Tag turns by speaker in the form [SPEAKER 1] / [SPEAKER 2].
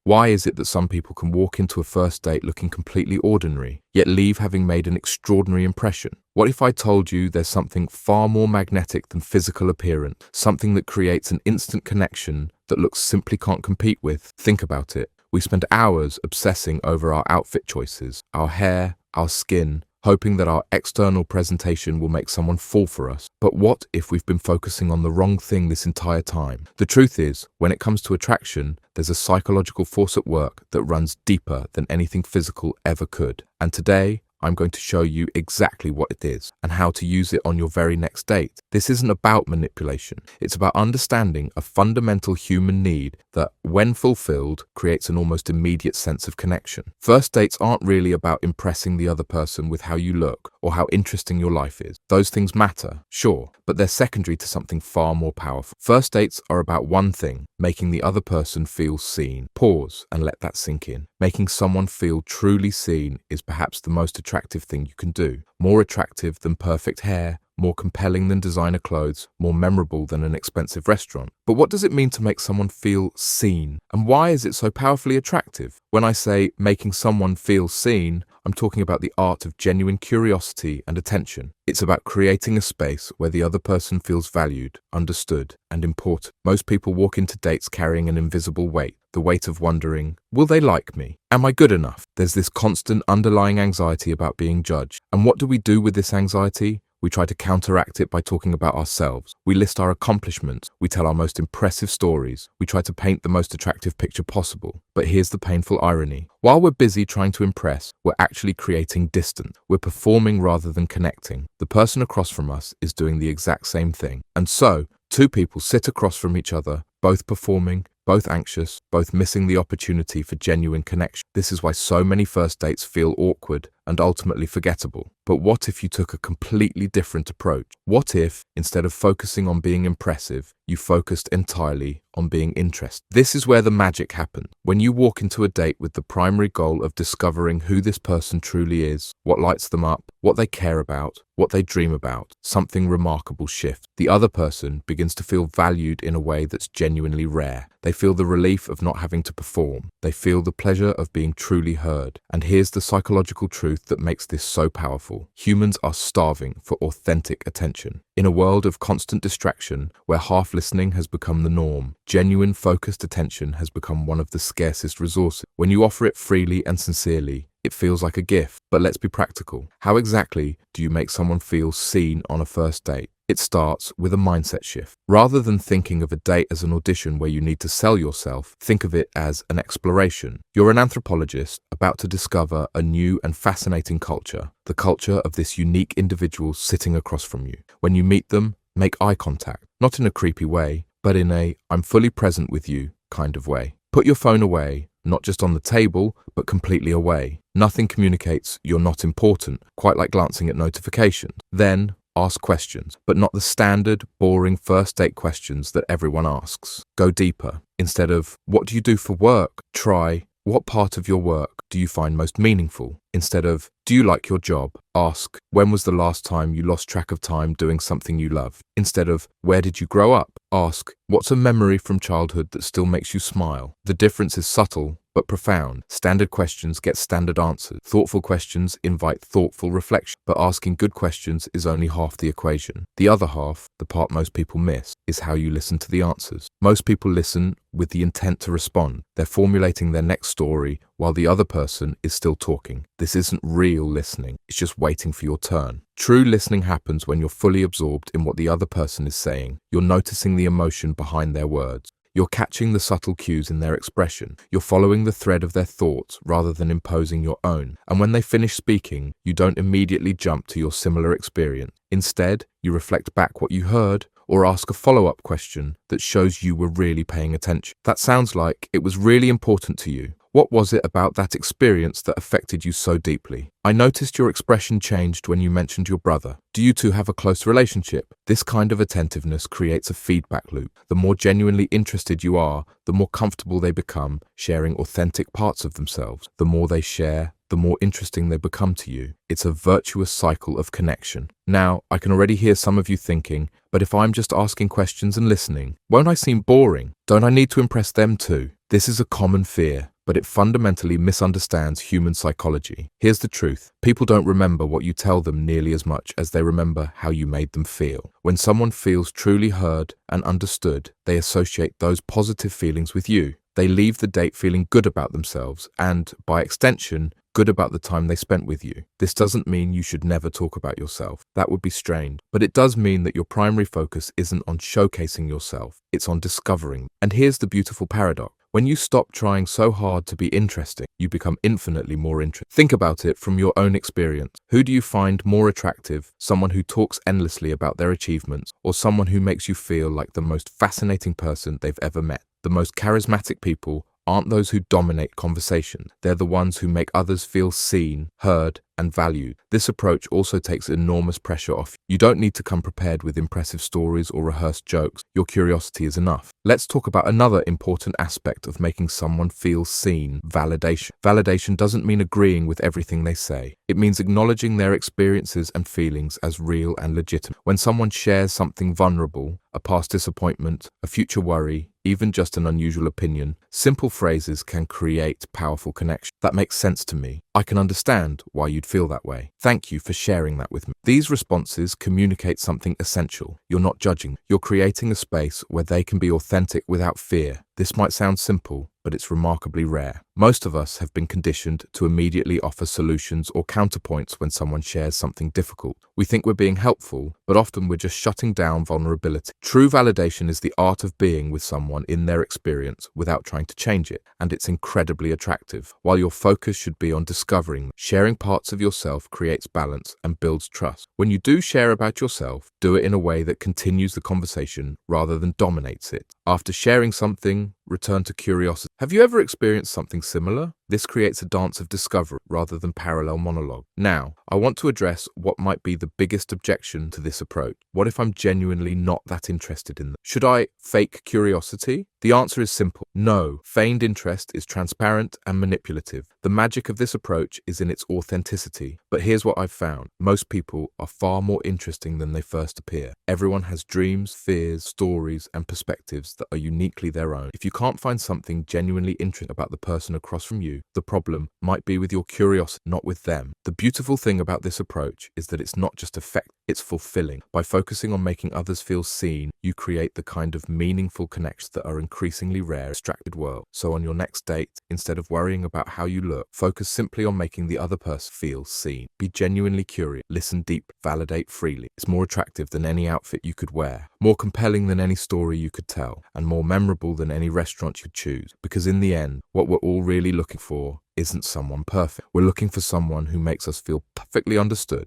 [SPEAKER 1] Why is it that some people can walk into a first date looking completely ordinary, yet leave having made an extraordinary impression? What if I told you there's something far more magnetic than physical appearance, something that creates an instant connection that looks simply can't compete with? Think about it. We spend hours obsessing over our outfit choices, our hair, our skin, hoping that our external presentation will make someone fall for us. But what if we've been focusing on the wrong thing this entire time? The truth is, when it comes to attraction, there's a psychological force at work that runs deeper than anything physical ever could. And today, I'm going to show you exactly what it is and how to use it on your very next date. This isn't about manipulation. It's about understanding a fundamental human need that, when fulfilled, creates an almost immediate sense of connection. First dates aren't really about impressing the other person with how you look or how interesting your life is. Those things matter, sure, but they're secondary to something far more powerful. First dates are about one thing: making the other person feel seen. Pause and let that sink in. Making someone feel truly seen is perhaps the most attractive thing you can do. More attractive than perfect hair, more compelling than designer clothes, more memorable than an expensive restaurant. But what does it mean to make someone feel seen? And why is it so powerfully attractive? When I say making someone feel seen, I'm talking about the art of genuine curiosity and attention. It's about creating a space where the other person feels valued, understood, and important. Most people walk into dates carrying an invisible weight, the weight of wondering, will they like me? Am I good enough? There's this constant underlying anxiety about being judged. And what do we do with this anxiety? We try to counteract it by talking about ourselves. We list our accomplishments. We tell our most impressive stories. We try to paint the most attractive picture possible. But here's the painful irony. While we're busy trying to impress, we're actually creating distance. We're performing rather than connecting. The person across from us is doing the exact same thing. And so, two people sit across from each other, both performing, both anxious, both missing the opportunity for genuine connection. This is why so many first dates feel awkward and ultimately forgettable. But what if you took a completely different approach? What if, instead of focusing on being impressive, you focused entirely on being interested? This is where the magic happens. When you walk into a date with the primary goal of discovering who this person truly is, what lights them up, what they care about, what they dream about, something remarkable shifts. The other person begins to feel valued in a way that's genuinely rare. They feel the relief of not having to perform. They feel the pleasure of being truly heard. And here's the psychological truth that makes this so powerful. Humans are starving for authentic attention. In a world of constant distraction, where half listening has become the norm, genuine focused attention has become one of the scarcest resources. When you offer it freely and sincerely, it feels like a gift. But let's be practical. How exactly do you make someone feel seen on a first date? It starts with a mindset shift. Rather than thinking of a date as an audition where you need to sell yourself, think of it as an exploration. You're an anthropologist about to discover a new and fascinating culture, the culture of this unique individual sitting across from you. When you meet them, make eye contact, not in a creepy way, but in a I'm fully present with you kind of way. Put your phone away, not just on the table, but completely away. Nothing communicates you're not important, quite like glancing at notifications. Then, ask questions, but not the standard, boring first date questions that everyone asks. Go deeper. Instead of, what do you do for work? Try, what part of your work do you find most meaningful? Instead of, do you like your job? Ask, when was the last time you lost track of time doing something you love? Instead of, where did you grow up? Ask, what's a memory from childhood that still makes you smile? The difference is subtle, but profound. Standard questions get standard answers. Thoughtful questions invite thoughtful reflection. But asking good questions is only half the equation. The other half, the part most people miss, is how you listen to the answers. Most people listen with the intent to respond. They're formulating their next story while the other person is still talking. This isn't real listening. It's just waiting for your turn. True listening happens when you're fully absorbed in what the other person is saying. You're noticing the emotion behind their words. You're catching the subtle cues in their expression. You're following the thread of their thoughts rather than imposing your own. And when they finish speaking, you don't immediately jump to your similar experience. Instead, you reflect back what you heard or ask a follow-up question that shows you were really paying attention. That sounds like it was really important to you. What was it about that experience that affected you so deeply? I noticed your expression changed when you mentioned your brother. Do you two have a close relationship? This kind of attentiveness creates a feedback loop. The more genuinely interested you are, the more comfortable they become sharing authentic parts of themselves. The more they share, the more interesting they become to you. It's a virtuous cycle of connection. Now, I can already hear some of you thinking, but if I'm just asking questions and listening, won't I seem boring? Don't I need to impress them too? This is a common fear. but it fundamentally misunderstands human psychology. Here's the truth. People don't remember what you tell them nearly as much as they remember how you made them feel. When someone feels truly heard and understood, they associate those positive feelings with you. They leave the date feeling good about themselves and, by extension, good about the time they spent with you. This doesn't mean you should never talk about yourself. That would be strange. But it does mean that your primary focus isn't on showcasing yourself, it's on discovering. And here's the beautiful paradox. When you stop trying so hard to be interesting, you become infinitely more interesting. Think about it from your own experience. Who do you find more attractive? Someone who talks endlessly about their achievements, or someone who makes you feel like the most fascinating person they've ever met? The most charismatic people aren't those who dominate conversation. They're the ones who make others feel seen, heard, and valued. This approach also takes enormous pressure off. You don't need to come prepared with impressive stories or rehearsed jokes. Your curiosity is enough. Let's talk about another important aspect of making someone feel seen: validation. Validation doesn't mean agreeing with everything they say. It means acknowledging their experiences and feelings as real and legitimate. When someone shares something vulnerable, a past disappointment, a future worry, even just an unusual opinion, simple phrases can create powerful connection. That makes sense to me. I can understand why you'd feel that way. Thank you for sharing that with me. These responses communicate something essential. You're not judging. You're creating a space where they can be authentic without fear. This might sound simple, but it's remarkably rare. Most of us have been conditioned to immediately offer solutions or counterpoints when someone shares something difficult. We think we're being helpful, but often we're just shutting down vulnerability. True validation is the art of being with someone in their experience without trying to change it, and it's incredibly attractive. While your focus should be on discovering, sharing parts of yourself creates balance and builds trust. When you do share about yourself, do it in a way that continues the conversation rather than dominates it. After sharing something, return to curiosity. Have you ever experienced something similar? This creates a dance of discovery rather than parallel monologue. Now, I want to address what might be the biggest objection to this approach. What if I'm genuinely not that interested in them? Should I fake curiosity? The answer is simple. No. Feigned interest is transparent and manipulative. The magic of this approach is in its authenticity. But here's what I've found. Most people are far more interesting than they first appear. Everyone has dreams, fears, stories, and perspectives that are uniquely their own. If you can't find something genuinely interesting about the person across from you, the problem might be with your curiosity, not with them. The beautiful thing about this approach is that it's not just effective, it's fulfilling. By focusing on making others feel seen, you create the kind of meaningful connections that are increasingly rare in a distracted world. So on your next date, instead of worrying about how you look, focus simply on making the other person feel seen. Be genuinely curious, listen deep, validate freely. It's more attractive than any outfit you could wear, more compelling than any story you could tell, and more memorable than any restaurant you'd choose. Because in the end, what we're all really looking for isn't someone perfect. We're looking for someone who makes us feel perfectly understood,